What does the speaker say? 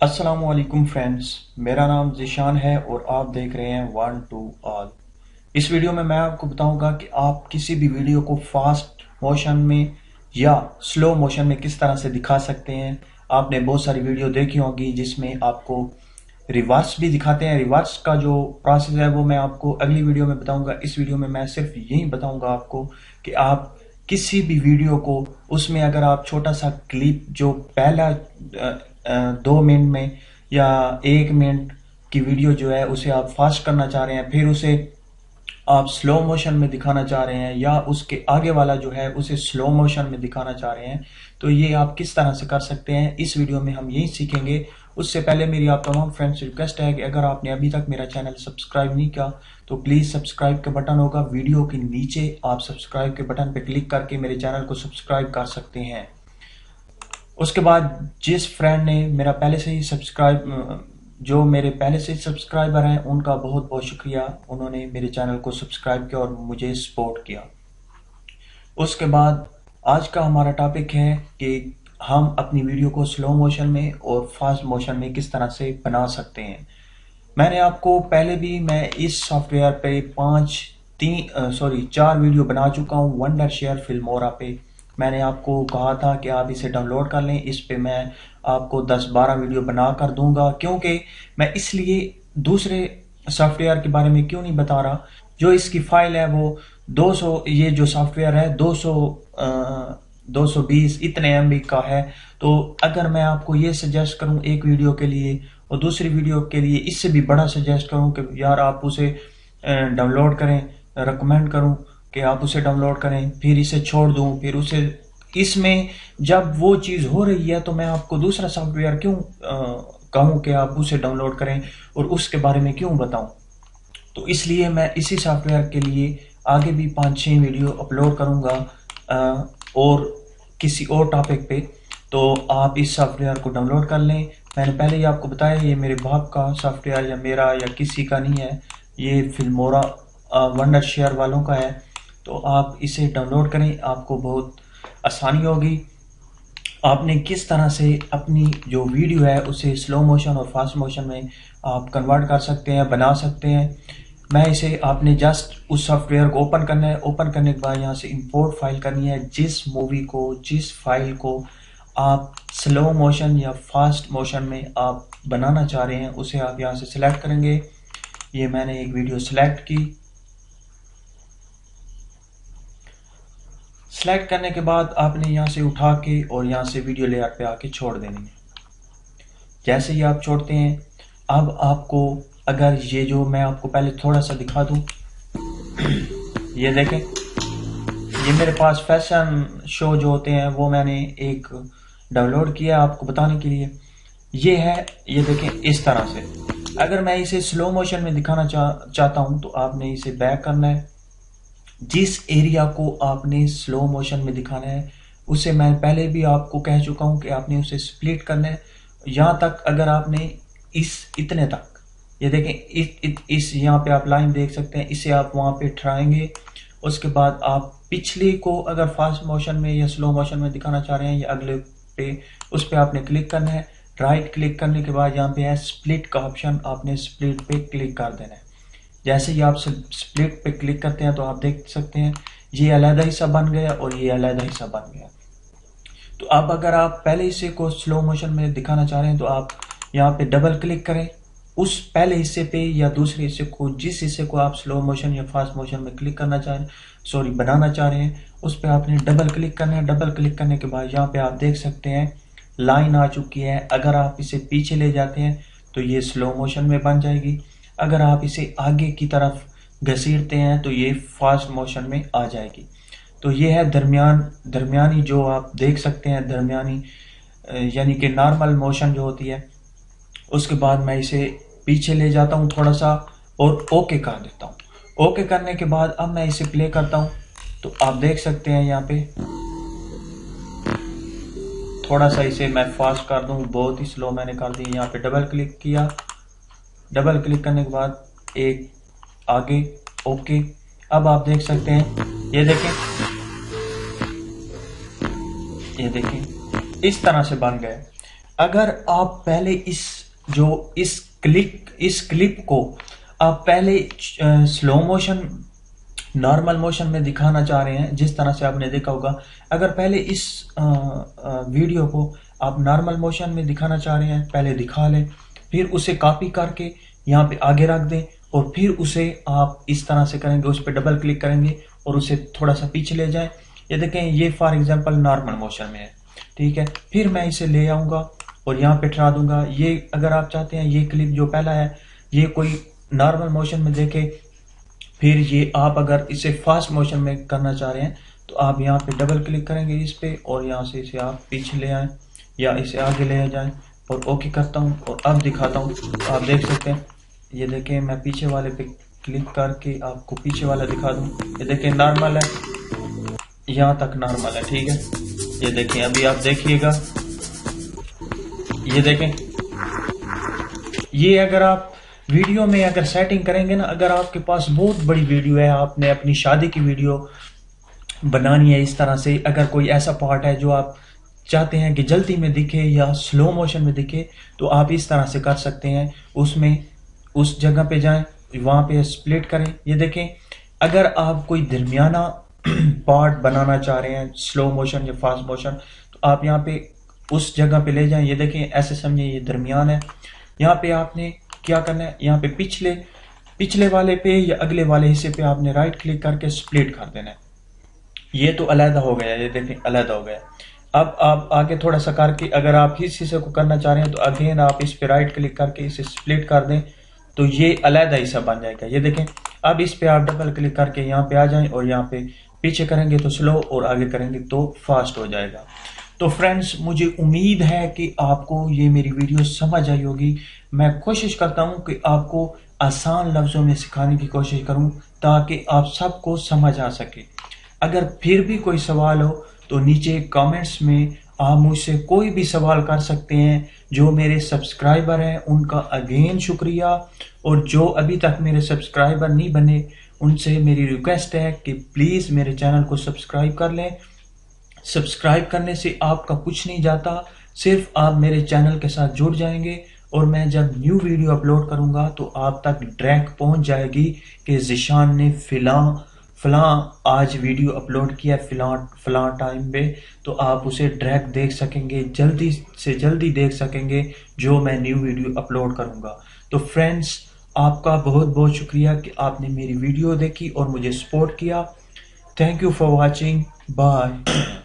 अस्सलामुअलैकुम फ्रेंड्स, मेरा नाम ज़ीशान है और आप देख रहे हैं वन टू ऑल। इस वीडियो में मैं आपको बताऊंगा कि आप किसी भी वीडियो को फास्ट मोशन में या स्लो मोशन में किस तरह से दिखा सकते हैं। आपने बहुत सारी वीडियो देखी होगी जिसमें आपको रिवर्स भी दिखाते हैं। रिवर्स का जो प्रोसेस है वो मैं आपको अगली वीडियो में बताऊंगा। इस वीडियो में मैं सिर्फ यही बताऊंगा आपको कि आप किसी भी वीडियो को, उसमें अगर आप छोटा सा क्लिप जो पहला 2 मिनट में या 1 मिनट की वीडियो जो है उसे आप फास्ट करना चाह रहे हैं, फिर उसे आप स्लो मोशन में दिखाना चाह रहे हैं या उसके आगे वाला जो है उसे स्लो मोशन में दिखाना चाह रहे हैं, तो ये आप किस तरह से कर सकते हैं इस वीडियो में हम यही सीखेंगे। उससे पहले मेरी आप तमाम फ्रेंड्स से रिक्वेस्ट है कि अगर आपने अभी तक मेरा चैनल सब्सक्राइब नहीं किया तो प्लीज़ सब्सक्राइब का बटन होगा वीडियो के नीचे, आप सब्सक्राइब के बटन पर क्लिक करके मेरे चैनल को सब्सक्राइब कर सकते हैं। उसके बाद जिस फ्रेंड ने मेरा पहले से ही जो मेरे पहले से सब्सक्राइबर हैं उनका बहुत बहुत शुक्रिया, उन्होंने मेरे चैनल को सब्सक्राइब किया और मुझे सपोर्ट किया। उसके बाद आज का हमारा टॉपिक है कि हम अपनी वीडियो को स्लो मोशन में और फास्ट मोशन में किस तरह से बना सकते हैं। मैंने आपको पहले भी मैं इस सॉफ्टवेयर पे 4 वीडियो बना चुका हूँ। वंडरशेयर फिल्मोरा पे मैंने आपको कहा था कि आप इसे डाउनलोड कर लें। इस पे मैं आपको 10-12 वीडियो बना कर दूंगा, क्योंकि मैं इसलिए दूसरे सॉफ्टवेयर के बारे में क्यों नहीं बता रहा। जो इसकी फाइल है वो 200, ये जो सॉफ्टवेयर है 220 इतने MB का है। तो अगर मैं आपको ये सजेस्ट करूं एक वीडियो के लिए और दूसरी वीडियो के लिए इससे भी बड़ा सजेस्ट करूं कि यार आप उसे डाउनलोड करें, रिकमेंड करूं कि आप उसे डाउनलोड करें, फिर इसे छोड़ दूं, फिर उसे इसमें जब वो चीज़ हो रही है तो मैं आपको दूसरा सॉफ्टवेयर क्यों कहूं कि आप उसे डाउनलोड करें और उसके बारे में क्यों बताऊं। तो इसलिए मैं इसी सॉफ्टवेयर के लिए आगे भी 5-6 वीडियो अपलोड करूंगा और किसी और टॉपिक पे, तो आप इस सॉफ्टवेयर को डाउनलोड कर लें। मैंने पहले ही आपको बताया ये मेरे बाप का सॉफ्टवेयर या मेरा या किसी का नहीं है, ये फिल्मोरा वंडरशेयर वालों का है। तो आप इसे डाउनलोड करें, आपको बहुत आसानी होगी। आपने किस तरह से अपनी जो वीडियो है उसे स्लो मोशन और फास्ट मोशन में आप कन्वर्ट कर सकते हैं, बना सकते हैं। मैं इसे आपने जस्ट उस सॉफ्टवेयर को ओपन करना है। ओपन करने के बाद यहाँ से इंपोर्ट फाइल करनी है। जिस मूवी को, जिस फाइल को आप स्लो मोशन या फास्ट मोशन में आप बनाना चाह रहे हैं उसे आप यहाँ से सिलेक्ट करेंगे। ये मैंने एक वीडियो सिलेक्ट की। सिलेक्ट करने के बाद आपने यहाँ से उठा के और यहाँ से वीडियो लेयर पे आके छोड़ देनी है। जैसे ही आप छोड़ते हैं, अब आपको अगर ये जो मैं आपको पहले थोड़ा सा दिखा दूं, ये देखें, ये मेरे पास फैशन शो जो होते हैं वो मैंने एक डाउनलोड किया आपको बताने के लिए। ये है, ये देखें इस तरह से। अगर मैं इसे स्लो मोशन में दिखाना चाहता हूं तो आपने इसे बैक करना है। जिस एरिया को आपने स्लो मोशन में दिखाना है उसे मैं पहले भी आपको कह चुका हूं कि आपने उसे स्प्लिट करना है। यहाँ तक अगर आपने इतने तक, ये देखें इस यहाँ पे आप लाइन देख सकते हैं, इसे आप वहाँ पे ठहराएंगे। उसके बाद आप पिछले को अगर फास्ट मोशन में या स्लो मोशन में दिखाना चाह रहे हैं या अगले पे, उस पर आपने क्लिक करना है। राइट क्लिक करने के बाद यहाँ पे है स्प्लिट का ऑप्शन, आपने स्प्लिट पे क्लिक कर देना है। जैसे ही आप स्प्लिट पे क्लिक करते हैं तो आप देख सकते हैं ये अलग हिस्सा बन गया और ये अलग हिस्सा बन गया। तो अब अगर आप पहले हिस्से को स्लो मोशन में दिखाना चाह रहे हैं तो आप यहाँ पे डबल क्लिक करें उस पहले हिस्से पे या दूसरे हिस्से को, जिस हिस्से को आप स्लो मोशन या फास्ट मोशन में क्लिक करना चाह रहे हैं, बनाना चाह रहे हैं, उस पर आपने डबल क्लिक करना है। डबल क्लिक करने के बाद यहाँ पे आप देख सकते हैं लाइन आ चुकी है। अगर आप इसे पीछे ले जाते हैं तो ये स्लो मोशन में बन जाएगी। अगर आप इसे आगे की तरफ घसीटते हैं तो ये फास्ट मोशन में आ जाएगी। तो ये है दरमियानी जो आप देख सकते हैं, दरमियानी यानी कि नॉर्मल मोशन जो होती है। उसके बाद मैं इसे पीछे ले जाता हूँ थोड़ा सा और ओके कर देता हूँ। ओके करने के बाद अब मैं इसे प्ले करता हूँ तो आप देख सकते हैं यहाँ पे थोड़ा सा इसे मैं फास्ट कर दूँ, बहुत ही स्लो मैंने कर दी। यहाँ पे डबल क्लिक किया, डबल क्लिक करने के बाद एक आगे, ओके। अब आप देख सकते हैं, ये देखें, ये देखें इस तरह से बन गए। अगर आप पहले इस क्लिप को आप पहले स्लो मोशन नॉर्मल मोशन में दिखाना चाह रहे हैं, जिस तरह से आपने देखा होगा, अगर पहले इस वीडियो को आप नॉर्मल मोशन में दिखाना चाह रहे हैं, पहले दिखा लें, फिर उसे कॉपी करके यहाँ पे आगे रख दें और फिर उसे आप इस तरह से करेंगे, उस पर डबल क्लिक करेंगे और उसे थोड़ा सा पीछे ले जाएं। ये देखें, ये फॉर एग्जांपल नॉर्मल मोशन में है, ठीक है। फिर मैं इसे ले आऊँगा और यहाँ पे ठहरा दूंगा। ये अगर आप चाहते हैं ये क्लिप जो पहला है ये कोई नॉर्मल मोशन में देखे, फिर ये आप अगर इसे फास्ट मोशन में करना चाह रहे हैं तो आप यहाँ पे डबल क्लिक करेंगे इस पे और यहाँ से इसे आप पीछे ले आएँ या इसे आगे ले जाएं और ओके करता हूँ और अब दिखाता हूँ। तो आप देख सकते हैं, ये देखें, मैं पीछे वाले पे क्लिक करके आपको पीछे वाला दिखा दूँ। ये देखें नॉर्मल है, यहाँ तक नॉर्मल है, ठीक है। ये देखें, अभी आप देखिएगा, ये देखें, ये अगर आप वीडियो में अगर सेटिंग करेंगे ना, अगर आपके पास बहुत बड़ी वीडियो है, आपने अपनी शादी की वीडियो बनानी है इस तरह से, अगर कोई ऐसा पार्ट है जो आप चाहते हैं कि जल्दी में दिखे या स्लो मोशन में दिखे, तो आप इस तरह से कर सकते हैं। उसमें उस जगह पे जाएं, वहाँ पे स्प्लिट करें। ये देखें, अगर आप कोई दरमियाना पार्ट बनाना चाह रहे हैं स्लो मोशन या फास्ट मोशन, तो आप यहाँ पे उस जगह पे ले जाएं। ये देखें, ऐसे समझे ये दरमियान है। यहाँ पे आपने क्या करना है, यहाँ पे पिछले वाले पे या अगले वाले हिस्से पे आपने राइट क्लिक करके स्प्लिट कर देना है। ये तो अलहदा हो गया, ये देखें अलहदा हो गया। अब आप आगे थोड़ा सा करके अगर आप इस हिस्से को करना चाह रहे हैं तो अगेन आप इस पे राइट क्लिक करके इसे स्प्लिट कर दें, तो ये अलहदा हिस्सा बन जाएगा। ये देखें, अब इस पे आप डबल क्लिक करके यहाँ पे आ जाएं और यहाँ पे पीछे करेंगे तो स्लो और आगे करेंगे तो फास्ट हो जाएगा। तो फ्रेंड्स, मुझे उम्मीद है कि आपको ये मेरी वीडियो समझ आई होगी। मैं कोशिश करता हूँ कि आपको आसान लफ्ज़ों में सिखाने की कोशिश करूँ ताकि आप सबको समझ आ सके। अगर फिर भी कोई सवाल हो तो नीचे कमेंट्स में आप मुझसे कोई भी सवाल कर सकते हैं। जो मेरे सब्सक्राइबर हैं उनका अगेन शुक्रिया, और जो अभी तक मेरे सब्सक्राइबर नहीं बने उनसे मेरी रिक्वेस्ट है कि प्लीज़ मेरे चैनल को सब्सक्राइब कर लें। सब्सक्राइब करने से आपका कुछ नहीं जाता, सिर्फ आप मेरे चैनल के साथ जुड़ जाएंगे और मैं जब न्यू वीडियो अपलोड करूंगा तो आप तक डायरेक्ट पहुंच जाएगी कि ज़िशान ने फलां आज वीडियो अपलोड किया फलां टाइम पे, तो आप उसे डायरेक्ट देख सकेंगे, जल्दी से जल्दी देख सकेंगे जो मैं न्यू वीडियो अपलोड करूंगा। तो फ्रेंड्स, आपका बहुत बहुत शुक्रिया कि आपने मेरी वीडियो देखी और मुझे सपोर्ट किया। Thank you for watching, bye.